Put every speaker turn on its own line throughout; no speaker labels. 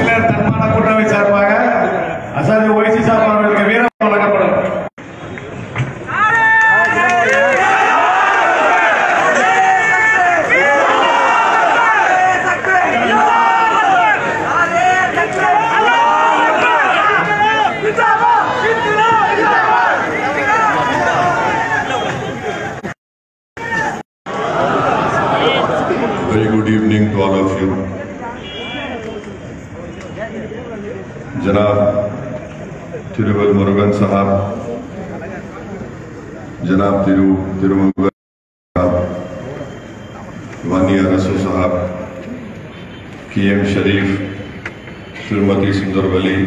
அரசியலர் தன்மான கூட்டமை சார்பாக Azadi Owaisi sir அவர்களுக்கு வீரம் வழங்கப்படும்.
Very good evening to all of you. जनाब तिरुवल मुरुगन साहब, जनाब तिरुमुरुगन साहब, वानिया रसू साहब, KM शरीफ, श्रीमती सुंदरवली,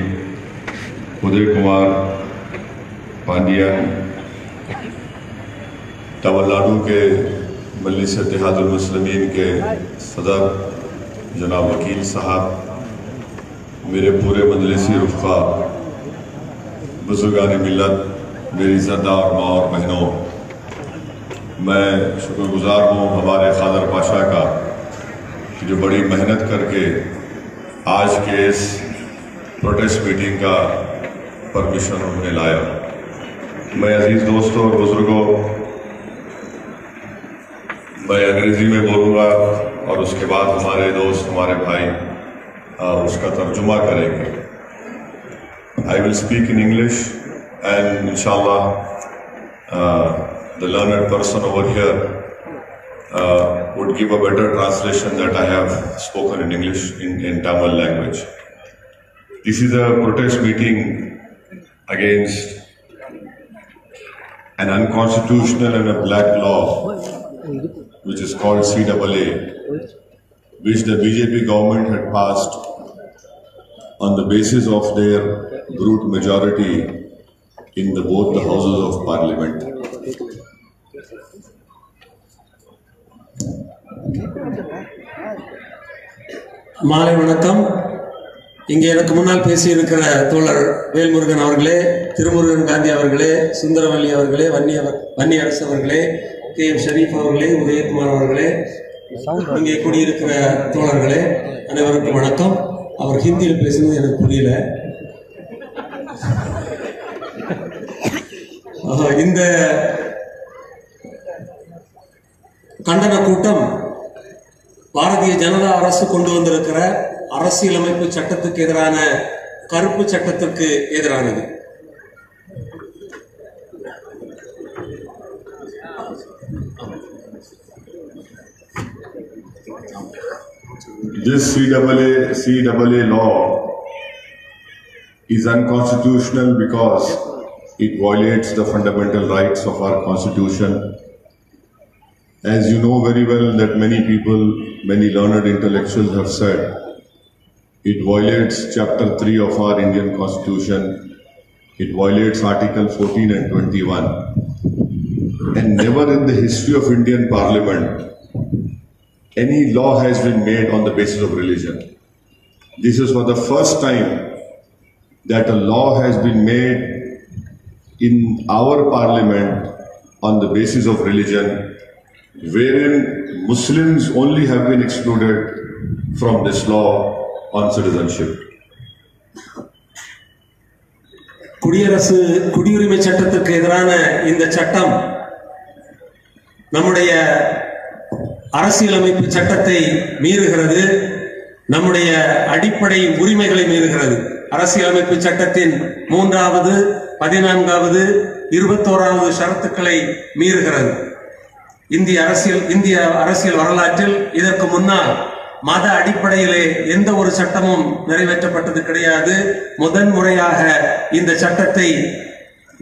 उदय कुमार पांडियन, तमिलनाडु के मजलिस इत्तेहादुल मुस्लिमीन के सदर जनाब वकील साहब, मेरे पूरे मजलिसी रुफ़ा, बुजुर्गान मिल्लत, मेरी इज़्ज़तदार और माँ और बहनों, मैं शुक्रगुजार हूँ हमारे खादर पाशा का जो बड़ी मेहनत करके आज के इस प्रोटेस्ट मीटिंग का परमिशन उन्होंने लाया। मैं अजीज़ दोस्तों और बुजुर्गों, मैं अंग्रेज़ी में बोलूँगा और उसके बाद हमारे दोस्त हमारे भाई उसका तर्जुमा करेंगे। I will speak in English and inshallah the learned person over here would give a better translation that I have spoken in English in Tamil language. This is a protest meeting against an unconstitutional and a black law which is called CAA, which the BJP government had passed on the basis of their brute majority in both the houses of parliament.
மாலை வணக்கம். இங்கே எனக்கு முன்னால் பேசியிருக்கிற தோழர் வேல்முருகன் அவர்களே, திருமுருகன் காந்தி அவர்களே, சுந்தரவல்லி அவர்களே, வன்னியரசு அவர்களே, KM ஷரீஃப் அவர்களே, உதயகுமார் அவர்களே, இங்கே கூடியிருக்கிற தோழர்களே, அனைவருக்கும் வணக்கம். அவர் ஹிந்தியில் பேசுனது எனக்கு புரியல. இந்த கண்டன கூட்டம் பாரதிய ஜனதா அரசு கொண்டு வந்திருக்கிற அரசியலமைப்பு சட்டத்துக்கு எதிரான கருப்பு சட்டத்திற்கு எதிரானது.
This CAA law is unconstitutional because it violates the fundamental rights of our constitution. As you know very well that many people, many learned intellectuals have said, it violates Chapter 3 of our Indian Constitution. It violates Article 14 and 21. And never in the history of Indian Parliament any law has been made on the basis of religion. This is for the first time that a law has been made in our parliament on the basis of religion, wherein Muslims only have been excluded from this law on citizenship.
குடியுரிமை சட்டத்திற்கு எதிரான இந்த சட்டம் நம்முடைய அரசியலமைப்பு சட்டத்தை மீறுகிறது, நம்முடைய அடிப்படை உரிமைகளை மீறுகிறது. அரசியலமைப்பு சட்டத்தின் 3வது, 14வது, 21வது ஷரத்துக்களை மீறுகிறது. இந்திய அரசியல் வரலாற்றில் இதற்கு முன்னால் மத அடிப்படையிலே எந்த ஒரு சட்டமும் நிறைவேற்றப்பட்டது கிடையாது. முதன் முறையாக இந்த சட்டத்தை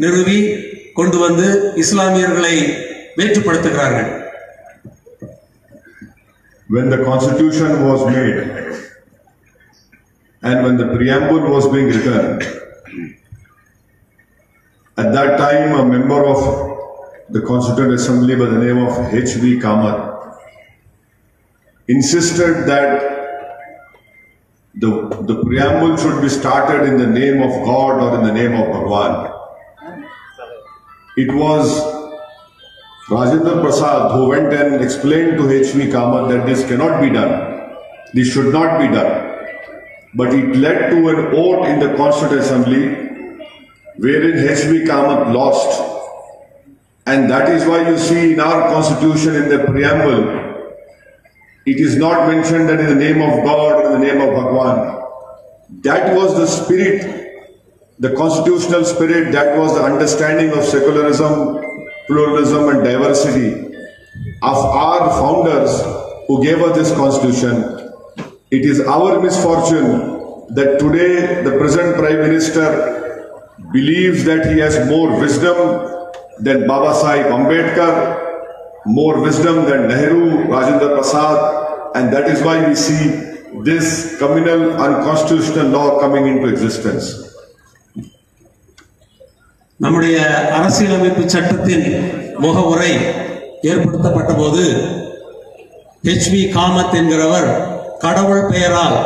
நிறுவி கொண்டு வந்து இஸ்லாமியர்களை வேற்றுப்படுத்துகிறார்கள்.
When the constitution was made and when the preamble was being written, at that time a member of the Constituent Assembly by the name of H.V. Kamath insisted that the preamble should be started in the name of God or in the name of Bhagwan. It was Rajendra Prasad who went and explained to H.V. Kamath that this cannot be done. This should not be done. but it led to an vote in the Constituent Assembly wherein H.B. Kamath lost. And that is why you see in our constitution in the preamble, it is not mentioned that in the name of God or in the name of Bhagwan. That was the spirit, the constitutional spirit, that was the understanding of secularism, pluralism and diversity of our founders who gave us this constitution. It is our misfortune that today the present Prime Minister believes that he has more wisdom than Baba Sahib Ambedkar, more wisdom than Nehru, Rajendra Prasad, and that is why we see this communal unconstitutional law coming into existence.
நம்முடைய அரசியலமைப்பு சட்டத்தின் முகவுரை ஏற்படுத்தப்பட்ட போது HP Kamath என்கிறவர் கடவுள் பெயரால்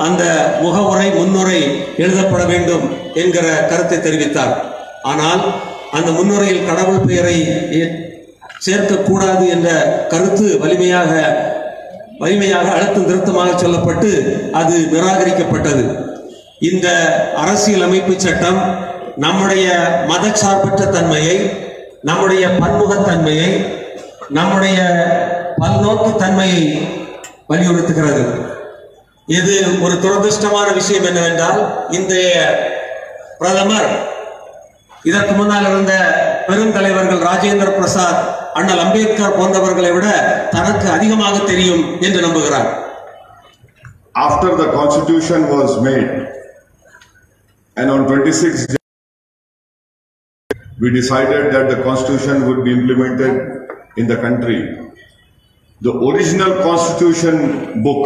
அந்த முகவுரை முன்னுரை எழுதப்பட வேண்டும் என்கிற கருத்தை தெரிவித்தார். ஆனால் அந்த முன்னுரையில் கடவுள் பெயரை சேர்க்கக்கூடாது என்ற கருத்து வலிமையாக அழுத்தம் திருத்தமாக சொல்லப்பட்டு அது நிராகரிக்கப்பட்டது. இந்த அரசியலமைப்பு சட்டம் நம்முடைய மதச்சார்பற்ற தன்மையை, நம்முடைய பன்முகத்தன்மையை, நம்முடைய பல்நோக்கு தன்மையை வலியுறுத்துகிறது. இது ஒரு துரதிருஷ்டமான விஷயம் என்னவென்றால், இன்றைய பிரதமர் இதற்கு முன்னால் இருந்த பெருந்தலைவர்கள் ராஜேந்திர பிரசாத், அண்ணல் அம்பேத்கர் போன்றவர்களை விட தனக்கு அதிகமாக தெரியும் என்று நம்புகிறார்.
After the constitution was made and on 26th we decided that the constitution would be implemented in the country. The original constitution book,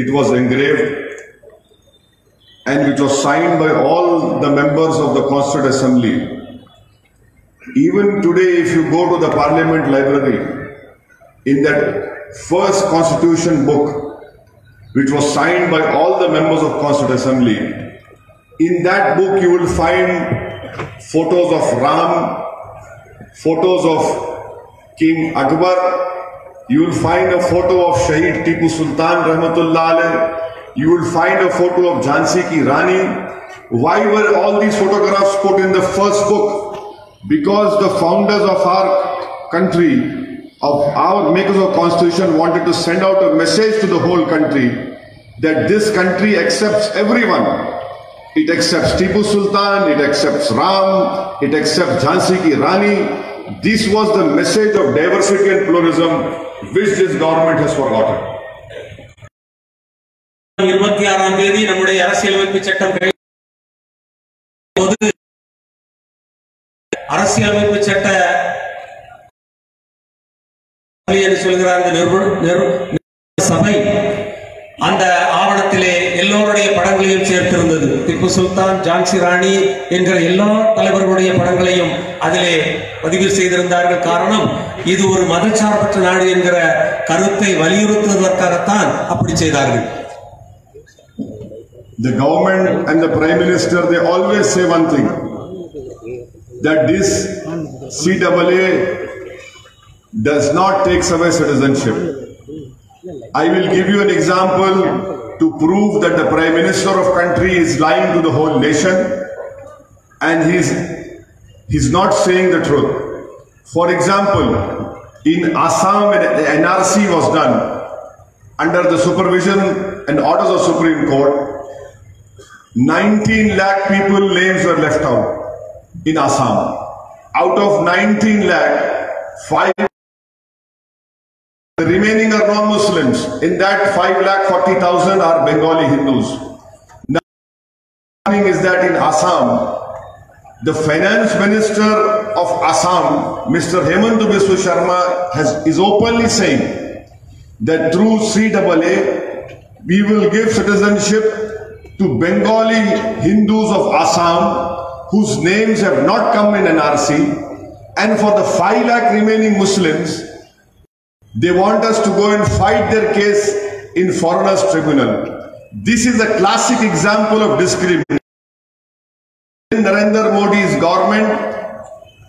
it was engraved and it was signed by all the members of the Constituent Assembly. Even today, if you go to the Parliament Library, in that first constitution book, which was signed by all the members of Constituent Assembly, in that book you will find photos of Ram, photos of King Akbar, you will find a photo of Shaheed Tipu Sultan Rahmatullah Alayh, you will find a photo of Jhansi Ki Rani. Why were all these photographs put in the first book? Because the founders of our country, of our makers of constitution, wanted to send out a message to the whole country that this country accepts everyone. It accepts Tipu Sultan, it accepts Ram, it accepts Jhansi Ki Rani. This was the message of diversity and pluralism which this government has forgotten.
26ஆம் தேதி நம்முடைய அரசியலமைப்பு சட்டம் அரசியலமைப்பு சட்ட சொல்கிறார் சபை அந்த ஆவணத்திலே எல்லோருடைய படங்களையும் சேர்த்திருந்தது. திப்பு சுல்தான், ஜான்சி ராணி என்கிற எல்லா தலைவர்களுடைய படங்களையும் அதிலே பதிவு செய்திருந்தார்கள். காரணம், இது ஒரு மதச்சார்பற்ற நாடு என்கிற கருத்தை வலியுறுத்துவதற்காகத்தான் அப்படி செய்தார்கள்.
The government and the Prime Minister, they always say one thing, that this CAA does not take away citizenship. I will give you an example to prove that the Prime Minister of country is lying to the whole nation and he's not saying the truth. For example, in Assam, when the NRC was done under the supervision and orders of Supreme Court, 19 lakh people names were left out in Assam. Out of 19 lakh, 5 the remaining are non-Muslims. In that 5,40,000 are Bengali Hindus. Now, is that in Assam, the finance minister of Assam, Mr. Hemant Biswa Sharma, is openly saying that through CAA, we will give citizenship to Bengali Hindus of Assam whose names have not come in NRC, and for the 5 lakh remaining Muslims, they want us to go and fight their case in foreigners tribunal. This is a classic example of discrimination. Narendra Modi's government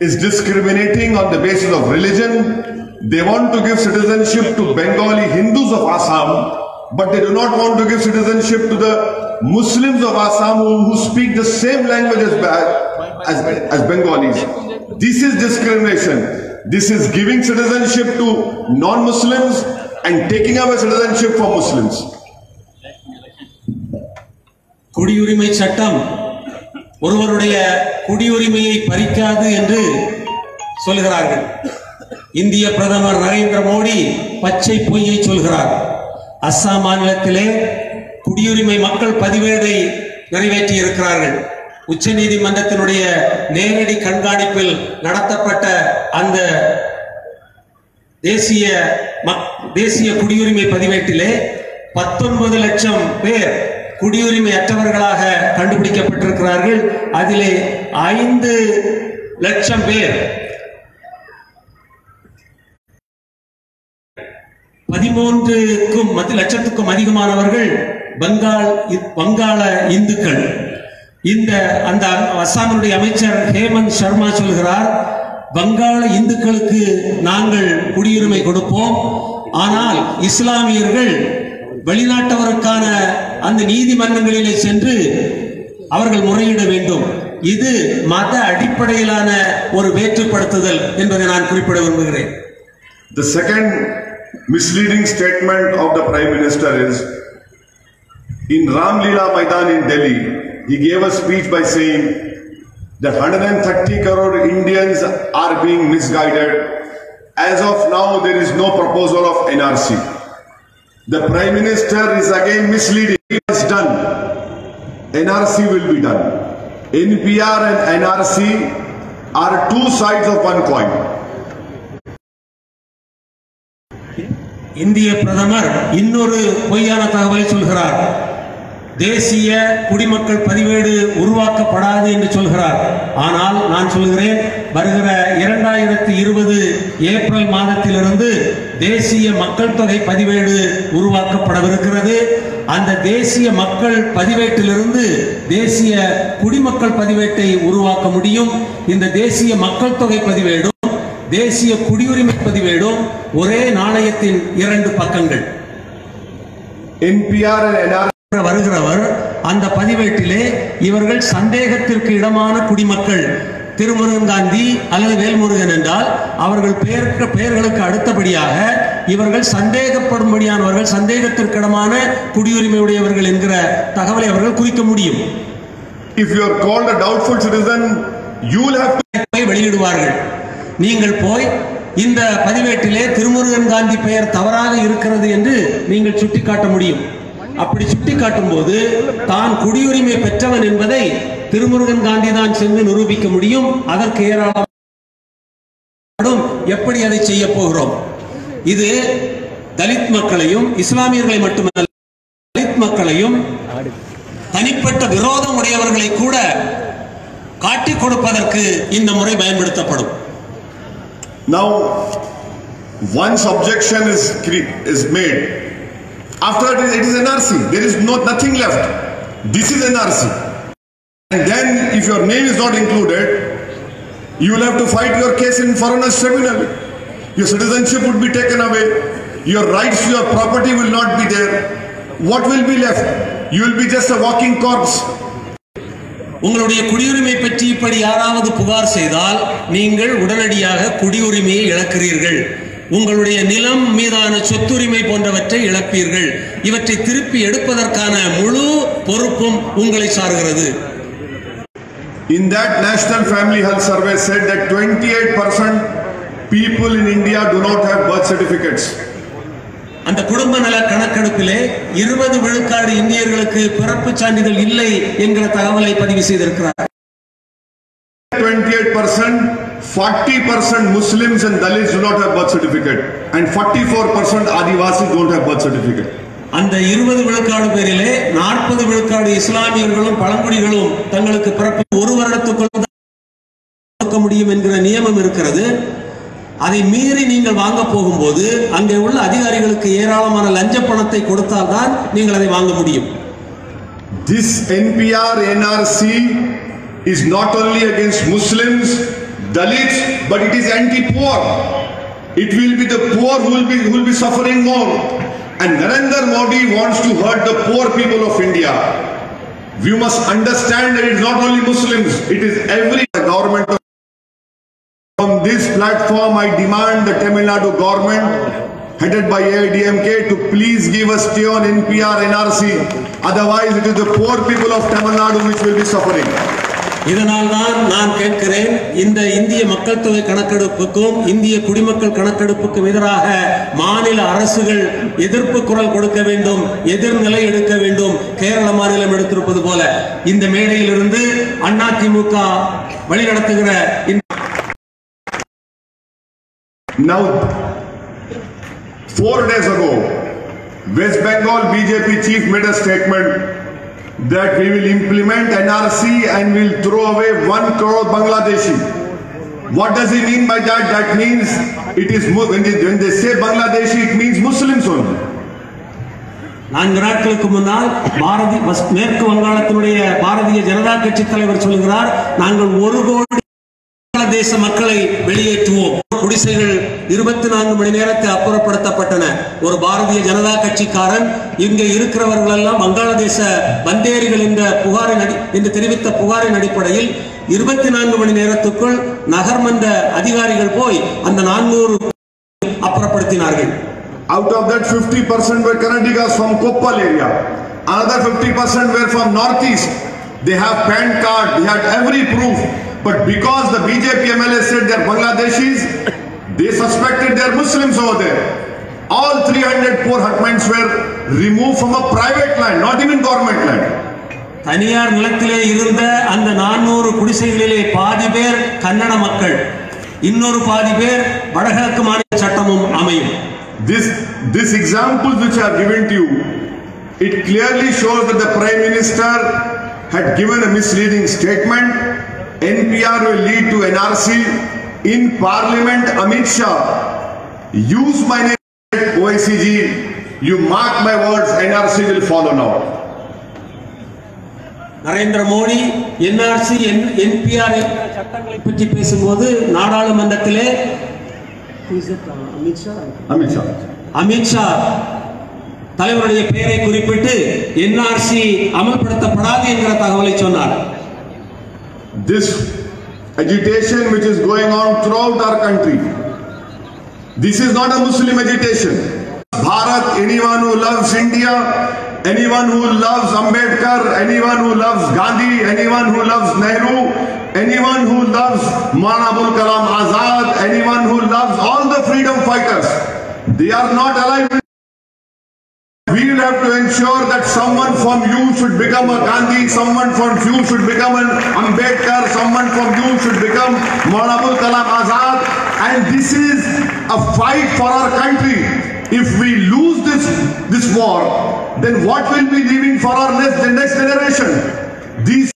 is discriminating on the basis of religion. They want to give citizenship to Bengali Hindus of Assam but they do not want to give citizenship to the Muslims of Assam who speak the same language as Bengalis. This is discrimination. This is giving citizenship to non-Muslims and taking away citizenship for Muslims.
குடியுரிமை சட்டம் ஒருவருடைய குடியுரிமையை பறிக்காது என்று சொல்கிறார்கள். இந்திய பிரதமர் நரேந்திர மோடி பச்சை பொய்யை சொல்கிறார். அஸ்ஸாம் மாநிலத்திலே குடியுரிமை மக்கள் பதிவேடை நிறைவேற்றி இருக்கிறார்கள். உச்ச நீதிமன்றத்தினுடைய நேரடி கண்காணிப்பில் நடத்தப்பட்ட அந்த தேசிய குடியுரிமை பதிவேட்டிலே 19 லட்சம் பேர் குடியுரிமை அற்றவர்களாக கண்டுபிடிக்கப்பட்டிருக்கிறார்கள். அதிலே 5 லட்சம் பேர் 13 லட்சத்துக்கும் அதிகமானவர்கள் வங்காள இந்துக்கள். அந்த அஸ்ஸாமினுடைய அமைச்சர் ஹேமந்த் சர்மா சொல்கிறார், வங்காள இந்துக்களுக்கு நாங்கள் குடியுரிமை கொடுப்போம், ஆனால் இஸ்லாமியர்கள் வெளிநாட்டவருக்கான அந்த நீதிமன்றங்களிலே சென்று அவர்கள் முறையிட வேண்டும். இது மத அடிப்படையிலான ஒரு வேற்றுப்படுத்துதல் என்பதை நான் குறிப்பிட விரும்புகிறேன்.
The second misleading statement of the Prime Minister is, in Ram Leela Maidan in Delhi, he gave a speech by saying that 130 crore Indians are being misguided. As of now, there is no proposal of NRC. The Prime Minister is again misleading. It is done. NRC will be done. NPR and NRC are two sides of one coin.
இந்திய பிரதமர் இன்னொரு பொய்யான தகவலை சொல்கிறார். தேசிய குடிமக்கள் பதிவேடு உருவாக்கப்படாது என்று சொல்கிறார். ஆனால் நான் சொல்கிறேன், வருகிற 2020 ஏப்ரல் மாதத்திலிருந்து தேசிய மக்கள் தொகை பதிவேடு உருவாக்கப்படவிருக்கிறது. அந்த தேசிய மக்கள் பதிவேட்டிலிருந்து தேசிய குடிமக்கள் பதிவேட்டை உருவாக்க முடியும். இந்த தேசிய மக்கள் தொகை பதிவேடும் தேசிய குடியுரிமை பதிவேடும் ஒரே நாணயத்தின் 2 பக்கங்கள்.
NPR and NRC
வருகிறவர் அந்த பதிவேட்டிலே இவர்கள் சந்தேகத்திற்கு இடமான குடிமக்கள், திருமுருகன் காந்தி அல்லது வேல்முருகன் என்றால் அவர்கள் பெயர்களுக்கு அடுத்தபடியாக இவர்கள் சந்தேகப்படும்படியானவர்கள், சந்தேகத்திற்கிடமான குடியுரிமை உடையவர்கள் என்கிற தகவலை அவர்கள் குறிக்க முடியும்.
If you are called a doubtful citizen, you will have to
வெளியிடுவார்கள். நீங்கள் போய் இந்த பதிவேட்டிலே திருமுருகன் காந்தி பெயர் தவறாக இருக்கிறது என்று நீங்கள் சுட்டிக்காட்ட முடியும். அப்படி சுட்டிக்காட்டும் போது தான் குடியுரிமை பெற்றவன் என்பதை திருமுருகன் காந்தி தான் சென்று நிரூபிக்க முடியும். அதற்கு ஏராளம் எப்படி அதை செய்ய போகிறோம்? இது தலித் மக்களையும் இஸ்லாமியர்களை மட்டுமல்ல, தலித் மக்களையும் தனிப்பட்ட விரோதம் உடையவர்களை கூட காட்டிக் கொடுப்பதற்கு இந்த முறை பயன்படுத்தப்படும்.
Now, once objection is made, after it is NRC. There is nothing left. This is NRC. And then, if your name is not included, you will have to fight your case in foreigners tribunal. Your citizenship would be taken away. Your rights to your property will not be there. What will be left? You will be just a walking corpse.
உங்களுடைய குடியுரிமை பற்றி இப்படி யாராவது புகார் செய்தால் நீங்கள் உடனடியாக குடியுரிமையை இழக்கிறீர்கள். உங்களுடைய நிலம் மீதான சொத்துரிமை போன்றவற்றை இழப்பீர்கள். இவற்றை திருப்பி எடுப்பதற்கான முழு பொறுப்பும் உங்களை சார்கிறது.
In that National Family Health Survey said that 28% people in India do not have birth certificates.
அந்த குடும்ப நல கணக்கெடுப்பிலே 20 விழுக்காடு இந்தியர்களுக்கு பிறப்பு சான்றிதழ் இல்லை என்கிற தகவலை பதிவு செய்திருக்கிறார்.
28%, 40% Muslims and Dalits do not have birth certificate, and 44% Adivasis don't have birth certificate.
அந்த 20 விழுக்காடு பேரிலே 40 விழுக்காடு இஸ்லாமியர்களும் பழங்குடிகளும் தங்களுக்கு பிறப்பு 1 வருடத்துக்குள் கொடுக்க முடியும் என்கிற நியமம் இருக்கிறது. அதை மீறி நீங்கள் வாங்க போகும்போது அங்கே உள்ள அதிகாரிகளுக்கு ஏராளமான லஞ்ச பணத்தை கொடுத்தால் தான் நீங்கள் அதை வாங்க முடியும்.
This NPR NRC is not only against Muslims, Dalits, but it is anti-poor. It will be the poor who will be suffering more. and Narendra Modi wants to hurt the poor people of India. We must understand that it is not only Muslims, it is every government. From this platform, I demand the Tamil Nadu government, headed by AIDMK, to please give a stay on NPR, NRC. Otherwise, it is the poor people of Tamil Nadu which will be suffering.
இதனால் தான் நான் கேட்கிறேன், இந்த இந்திய மக்கள் தொகை கணக்கெடுப்புக்கும் இந்திய குடிமக்கள் கணக்கெடுப்புக்கும் எதிராக மாநில அரசுகள் எதிர்ப்பு குரல் கொடுக்க வேண்டும், எதிர்நிலை எடுக்க வேண்டும். கேரள மாநிலம் எடுத்திருப்பது போல இந்த மேடையிலிருந்து AIADMK வழிநடத்துகிற
Now, 4 days ago, West Bengal BJP chief made a statement that we will implement NRC and will throw away 1 crore Bangladeshi. What does he mean by that? That means it is when they say Bangladeshi, it means Muslims only.
4 நாட்களுக்கு முன்னால் மேற்கு வங்காளத்தினுடைய பாரதிய ஜனதா கட்சி தலைவர் சொல்கிறார், நாங்கள் 1 கோடி தேச மக்களை வெளியேற்றுவோம். குடிசைகள் 24 மணி நேரத்தில் அப்புறப்படுத்தப்பட்டன. ஒரு பாரதிய ஜனதா கட்சிக்காரன் இங்கே இருக்கிறவர்கள் எல்லாம் வங்காளதேச பந்தேரிகள் என்று தெரிவித்த புகாரின் அடிப்படையில் 24 மணி நேரத்துக்குள் நகர்மன்ற அதிகாரிகள் போய் அந்த 400 அப்புறப்படுத்தினார்கள்.
Out of that, 50% were Kannadigas from Koppal area. Another 50% were from northeast. They have PAN card, they had every proof. But because the BJP MLA said they are Bangladeshis, they suspected they are Muslims over there. All 300 poor hutments were removed from a private land, not even government land.
தனியார் நிலத்திலே இருந்த அந்த 400 குடிசைகளிலே பாதி பேர் கன்னட மக்கள், இன்னொரு பாதி பேர் வடகிழக்கு மாநில சட்டமும் அமையும்.
This example which I have given to you, it clearly shows that the Prime Minister had given a misleading statement. NPR will lead to NRC. In Parliament, Amit Shah used my name, Owaisi ji. You mark my words, NRC will follow now.
Narendra Modi NRC NPR சட்டங்களை பற்றி பேசும்போது நாடாளுமன்றத்திலே அமித் ஷா தலைவருடைய பெயரை குறிப்பிட்டு NRC அமல்படுத்தப்படாது என்கிற தகவலை சொன்னார்.
This agitation which is going on throughout our country, this is not a Muslim agitation. Bharat, anyone who loves India, anyone who loves Ambedkar, anyone who loves Gandhi, anyone who loves Nehru, anyone who loves Maulana Abul Kalam Azad, anyone who loves all the freedom fighters, they are not alive. We will have to ensure that someone from you should become a Gandhi, someone from you should become an Ambedkar, someone from you should become Maulana Abul Kalam Azad, and this is a fight for our country. If we lose this war, then what will be leaving for our next generation? These